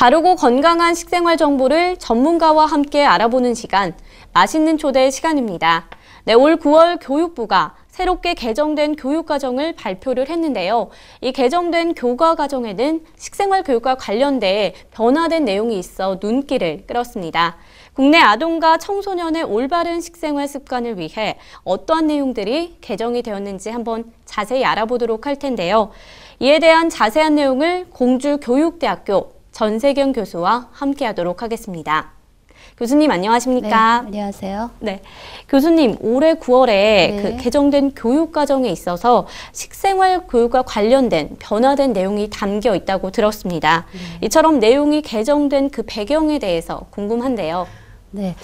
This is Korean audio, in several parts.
바르고 건강한 식생활 정보를 전문가와 함께 알아보는 시간, 맛있는 초대 시간입니다. 네, 올 9월 교육부가 새롭게 개정된 교육과정을 발표를 했는데요. 이 개정된 교과과정에는 식생활 교육과 관련돼 변화된 내용이 있어 눈길을 끌었습니다. 국내 아동과 청소년의 올바른 식생활 습관을 위해 어떠한 내용들이 개정이 되었는지 한번 자세히 알아보도록 할 텐데요. 이에 대한 자세한 내용을 공주교육대학교 전세경 교수와 함께하도록 하겠습니다. 교수님 안녕하십니까? 네, 안녕하세요. 네, 교수님 올해 9월에 그 개정된 교육과정에 있어서 식생활 교육과 관련된 변화된 내용이 담겨 있다고 들었습니다. 이처럼 내용이 개정된 그 배경에 대해서 궁금한데요. 네,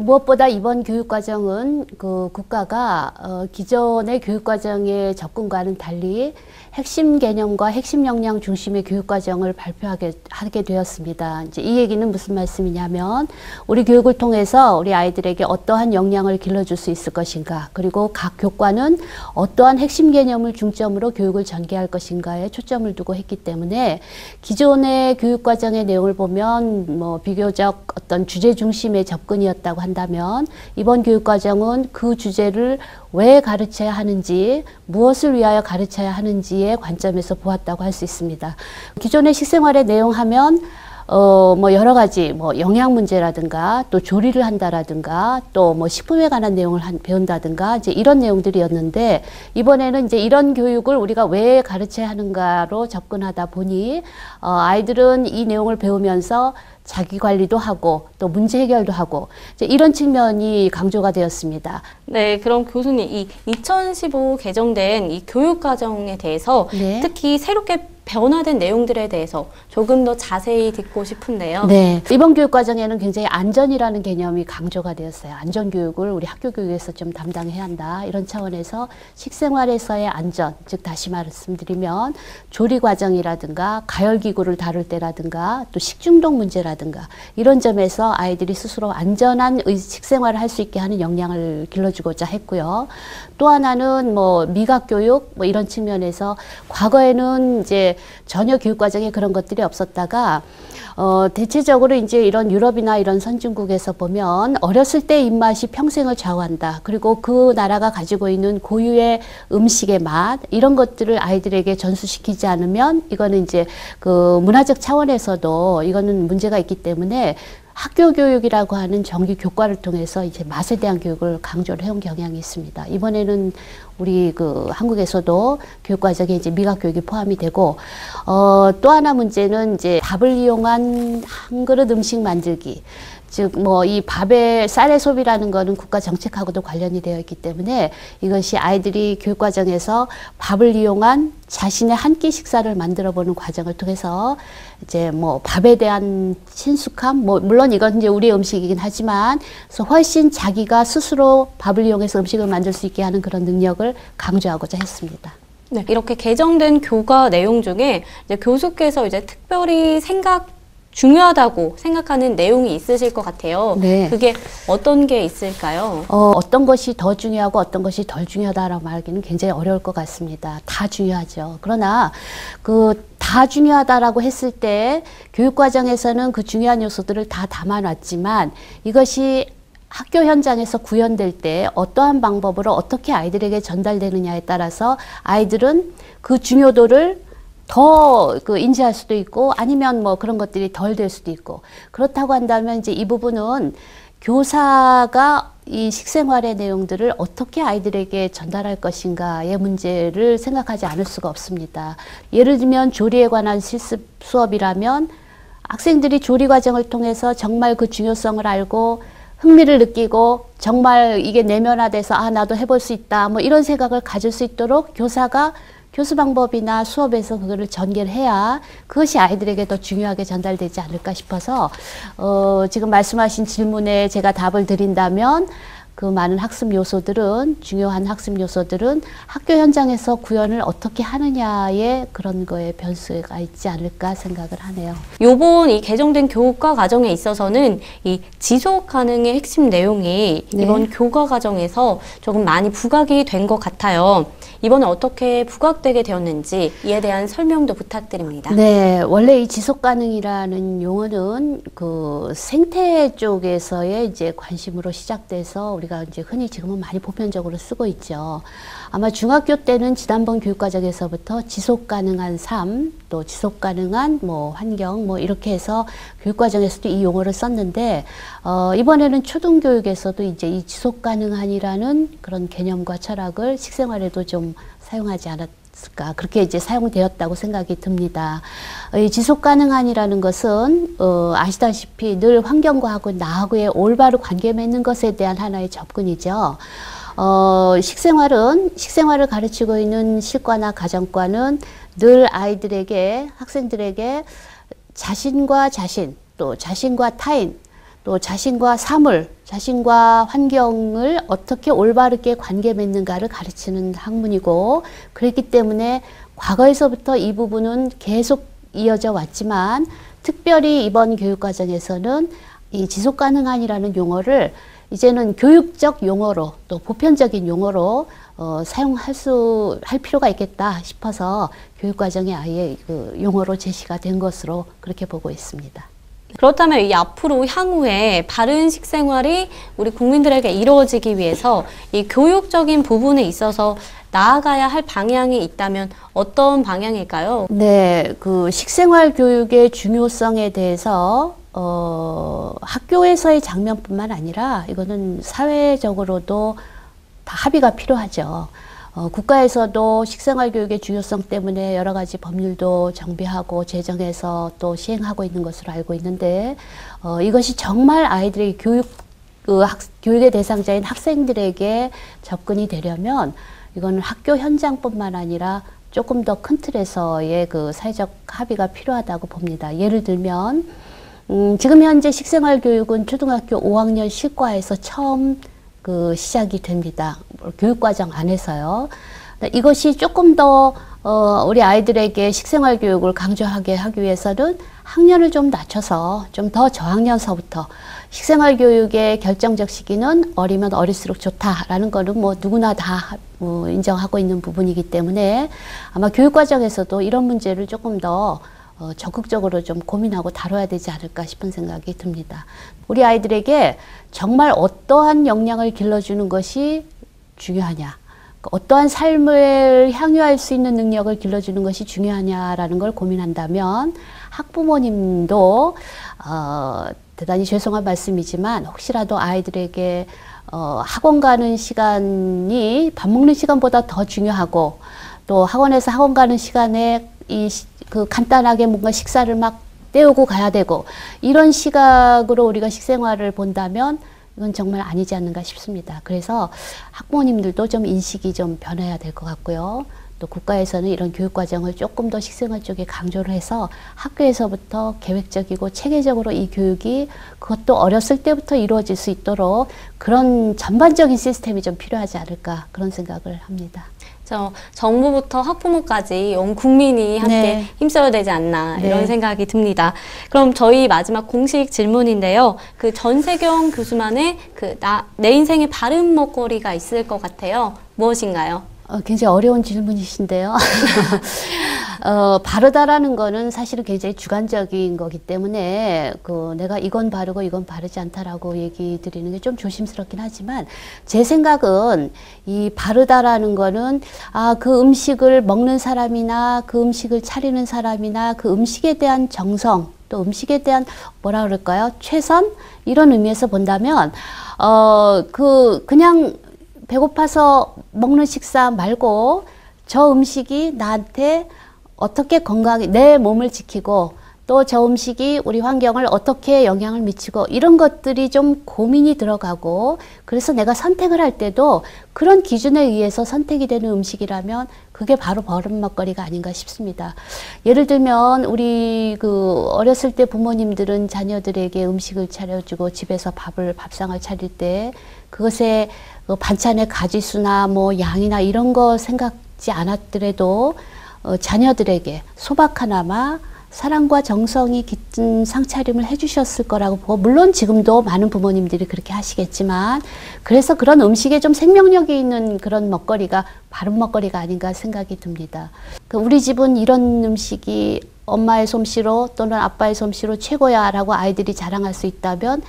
무엇보다 이번 교육과정은 그 국가가 기존의 교육과정의 접근과는 달리 핵심 개념과 핵심 역량 중심의 교육과정을 발표하게 되었습니다. 이제 이 얘기는 무슨 말씀이냐면 우리 교육을 통해서 우리 아이들에게 어떠한 역량을 길러줄 수 있을 것인가, 그리고 각 교과는 어떠한 핵심 개념을 중점으로 교육을 전개할 것인가에 초점을 두고 했기 때문에 기존의 교육과정의 내용을 보면 뭐 비교적 어떤 주제 중심의 접근이었다고 한다면 이번 교육과정은 그 주제를 왜 가르쳐야 하는지, 무엇을 위하여 가르쳐야 하는지의 관점에서 보았다고 할 수 있습니다. 기존의 식생활의 내용 하면 뭐 여러 가지 뭐 영양 문제라든가 또 조리를 한다라든가 또 뭐 식품에 관한 내용을 배운다든가 이제 이런 내용들이었는데, 이번에는 이제 이런 교육을 우리가 왜 가르쳐야 하는가로 접근하다 보니 아이들은 이 내용을 배우면서 자기 관리도 하고 또 문제 해결도 하고 이제 이런 측면이 강조가 되었습니다. 네, 그럼 교수님 이 2015 개정된 이 교육과정에 대해서 특히 새롭게 변화된 내용들에 대해서 조금 더 자세히 듣고 싶은데요. 네, 이번 교육과정에는 굉장히 안전이라는 개념이 강조가 되었어요. 안전교육을 우리 학교 교육에서 좀 담당해야 한다. 이런 차원에서 식생활에서의 안전, 즉 다시 말씀드리면 조리과정이라든가 가열기구를 다룰 때라든가 또 식중독 문제라든가 이런 점에서 아이들이 스스로 안전한 식생활을 할 수 있게 하는 역량을 길러주고자 했고요. 또 하나는 뭐 미각교육 뭐 이런 측면에서 과거에는 이제 전혀 교육과정에 그런 것들이 없었다가 대체적으로 이제 이런 유럽이나 이런 선진국에서 보면 어렸을 때 입맛이 평생을 좌우한다. 그리고 그 나라가 가지고 있는 고유의 음식의 맛 이런 것들을 아이들에게 전수시키지 않으면 이거는 이제 그 문화적 차원에서도 이거는 문제가 있기 때문에 학교 교육이라고 하는 정규 교과를 통해서 이제 맛에 대한 교육을 강조를 해온 경향이 있습니다. 이번에는 우리 그 한국에서도 교육과정에 이제 미각 교육이 포함이 되고, 또 하나 문제는 이제 밥을 이용한 한 그릇 음식 만들기. 즉, 뭐, 이 밥의 쌀의 소비라는 거는 국가 정책하고도 관련이 되어 있기 때문에 이것이 아이들이 교육과정에서 밥을 이용한 자신의 한 끼 식사를 만들어 보는 과정을 통해서 이제 뭐 밥에 대한 친숙함, 뭐, 물론 이건 이제 우리의 음식이긴 하지만 그래서 훨씬 자기가 스스로 밥을 이용해서 음식을 만들 수 있게 하는 그런 능력을 강조하고자 했습니다. 네, 이렇게 개정된 교과 내용 중에 이제 교수께서 이제 특별히 중요하다고 생각하는 내용이 있으실 것 같아요. 네. 그게 어떤 게 있을까요? 어떤 것이 더 중요하고 어떤 것이 덜 중요하다라고 말하기는 굉장히 어려울 것 같습니다. 다 중요하죠. 그러나 그 다 중요하다라고 했을 때 교육과정에서는 그 중요한 요소들을 다 담아놨지만 이것이 학교 현장에서 구현될 때 어떠한 방법으로 어떻게 아이들에게 전달되느냐에 따라서 아이들은 그 중요도를 더 인지할 수도 있고 아니면 뭐 그런 것들이 덜 될 수도 있고, 그렇다고 한다면 이제 이 부분은 교사가 이 식생활의 내용들을 어떻게 아이들에게 전달할 것인가의 문제를 생각하지 않을 수가 없습니다. 예를 들면 조리에 관한 실습 수업이라면 학생들이 조리 과정을 통해서 정말 그 중요성을 알고 흥미를 느끼고 정말 이게 내면화돼서 아 나도 해볼 수 있다 뭐 이런 생각을 가질 수 있도록 교사가 교수 방법이나 수업에서 그거를 전개를 해야 그것이 아이들에게 더 중요하게 전달되지 않을까 싶어서 지금 말씀하신 질문에 제가 답을 드린다면 그 많은 학습 요소들은, 중요한 학습 요소들은 학교 현장에서 구현을 어떻게 하느냐에 그런 거에 변수가 있지 않을까 생각을 하네요. 요번 이 개정된 교과 과정에 있어서는 이 지속 가능의 핵심 내용이 네. 이번 교과 과정에서 조금 많이 부각이 된 것 같아요. 이번에 어떻게 부각되게 되었는지 이에 대한 설명도 부탁드립니다. 네, 원래 이 지속 가능이라는 용어는 그 생태 쪽에서의 이제 관심으로 시작돼서 우리가 이제 흔히 지금은 많이 보편적으로 쓰고 있죠. 아마 중학교 때는 지난번 교육과정에서부터 지속 가능한 삶, 또 지속 가능한 뭐 환경 뭐 이렇게 해서 교육과정에서도 이 용어를 썼는데 이번에는 초등교육에서도 이제 이 지속 가능한이라는 그런 개념과 철학을 식생활에도 좀 사용하지 않았을까, 그렇게 이제 사용되었다고 생각이 듭니다. 이 지속 가능한이라는 것은 아시다시피 늘 환경과하고 나하고의 올바로 관계 맺는 것에 대한 하나의 접근이죠. 식생활을 가르치고 있는 실과나 가정과는 늘 아이들에게, 학생들에게 자신과 자신, 또 자신과 타인, 또 자신과 사물, 자신과 환경을 어떻게 올바르게 관계 맺는가를 가르치는 학문이고, 그렇기 때문에 과거에서부터 이 부분은 계속 이어져 왔지만, 특별히 이번 교육과정에서는 이 지속가능한이라는 용어를 이제는 교육적 용어로, 또 보편적인 용어로 할 필요가 있겠다 싶어서 교육과정에 아예 그 용어로 제시가 된 것으로 그렇게 보고 있습니다. 그렇다면 이 앞으로 향후에 바른 식생활이 우리 국민들에게 이루어지기 위해서 이 교육적인 부분에 있어서 나아가야 할 방향이 있다면 어떤 방향일까요? 네, 그 식생활 교육의 중요성에 대해서 학교에서의 장면뿐만 아니라 이거는 사회적으로도 다 합의가 필요하죠. 국가에서도 식생활 교육의 중요성 때문에 여러 가지 법률도 정비하고 제정해서 또 시행하고 있는 것으로 알고 있는데, 이것이 정말 아이들의 교육의 대상자인 학생들에게 접근이 되려면 이거는 학교 현장뿐만 아니라 조금 더 큰 틀에서의 그 사회적 합의가 필요하다고 봅니다. 예를 들면 지금 현재 식생활 교육은 초등학교 5학년 실과에서 처음 시작이 됩니다. 교육과정 안에서요. 이것이 조금 더 우리 아이들에게 식생활 교육을 강조하게 하기 위해서는 학년을 좀 낮춰서 좀 더 저학년서부터 식생활 교육의 결정적 시기는 어리면 어릴수록 좋다라는 거는 뭐 누구나 다 인정하고 있는 부분이기 때문에 아마 교육과정에서도 이런 문제를 조금 더 적극적으로 좀 고민하고 다뤄야 되지 않을까 싶은 생각이 듭니다. 우리 아이들에게 정말 어떠한 역량을 길러주는 것이 중요하냐, 어떠한 삶을 향유할 수 있는 능력을 길러주는 것이 중요하냐라는 걸 고민한다면 학부모님도 대단히 죄송한 말씀이지만 혹시라도 아이들에게 학원 가는 시간이 밥 먹는 시간보다 더 중요하고, 또 학원에서 학원 가는 시간에 간단하게 뭔가 식사를 막 때우고 가야 되고, 이런 시각으로 우리가 식생활을 본다면 이건 정말 아니지 않는가 싶습니다. 그래서 학부모님들도 좀 인식이 좀 변해야 될 것 같고요. 또 국가에서는 이런 교육과정을 조금 더 식생활 쪽에 강조를 해서 학교에서부터 계획적이고 체계적으로 이 교육이 그것도 어렸을 때부터 이루어질 수 있도록 그런 전반적인 시스템이 좀 필요하지 않을까, 그런 생각을 합니다. 정부부터 학부모까지 온 국민이 함께 네. 힘써야 되지 않나, 이런 네. 생각이 듭니다. 그럼 저희 마지막 공식 질문인데요. 그 전세경 교수만의 내 인생의 바른 먹거리가 있을 것 같아요. 무엇인가요? 굉장히 어려운 질문이신데요. 바르다라는 거는 사실은 굉장히 주관적인 거기 때문에 내가 이건 바르고 이건 바르지 않다라고 얘기 드리는 게 좀 조심스럽긴 하지만, 제 생각은 이 바르다라는 거는 그 음식을 먹는 사람이나 그 음식을 차리는 사람이나 그 음식에 대한 정성, 또 음식에 대한 뭐라 그럴까요? 최선? 이런 의미에서 본다면 그냥 배고파서 먹는 식사 말고 저 음식이 나한테 어떻게 건강하게 내 몸을 지키고, 또 저 음식이 우리 환경을 어떻게 영향을 미치고, 이런 것들이 좀 고민이 들어가고, 그래서 내가 선택을 할 때도 그런 기준에 의해서 선택이 되는 음식이라면 그게 바로 바른 먹거리가 아닌가 싶습니다. 예를 들면 우리 어렸을 때 부모님들은 자녀들에게 음식을 차려주고 집에서 밥상을 차릴 때 그것에 반찬의 가지수나 뭐 양이나 이런 거 생각지 않았더라도 자녀들에게 소박 하나마 사랑과 정성이 깃든 상차림을 해주셨을 거라고 보고, 물론 지금도 많은 부모님들이 그렇게 하시겠지만, 그래서 그런 음식에 좀 생명력이 있는 그런 먹거리가 바른 먹거리가 아닌가 생각이 듭니다. 우리 집은 이런 음식이 엄마의 솜씨로 또는 아빠의 솜씨로 최고야 라고 아이들이 자랑할 수 있다면,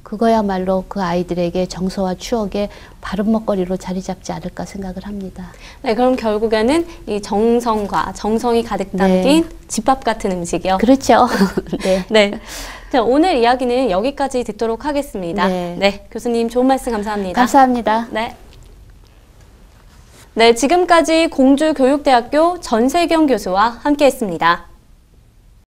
그거야말로 그 아이들에게 정서와 추억의 바른 먹거리로 자리 잡지 않을까 생각을 합니다. 네, 그럼 결국에는 이 정성과 정성이 가득 담긴 네. 집밥 같은 음식이요. 그렇죠. 네. 네. 자, 오늘 이야기는 여기까지 듣도록 하겠습니다. 네. 네, 교수님 좋은 말씀 감사합니다. 감사합니다. 네. 네, 지금까지 공주교육대학교 전세경 교수와 함께했습니다.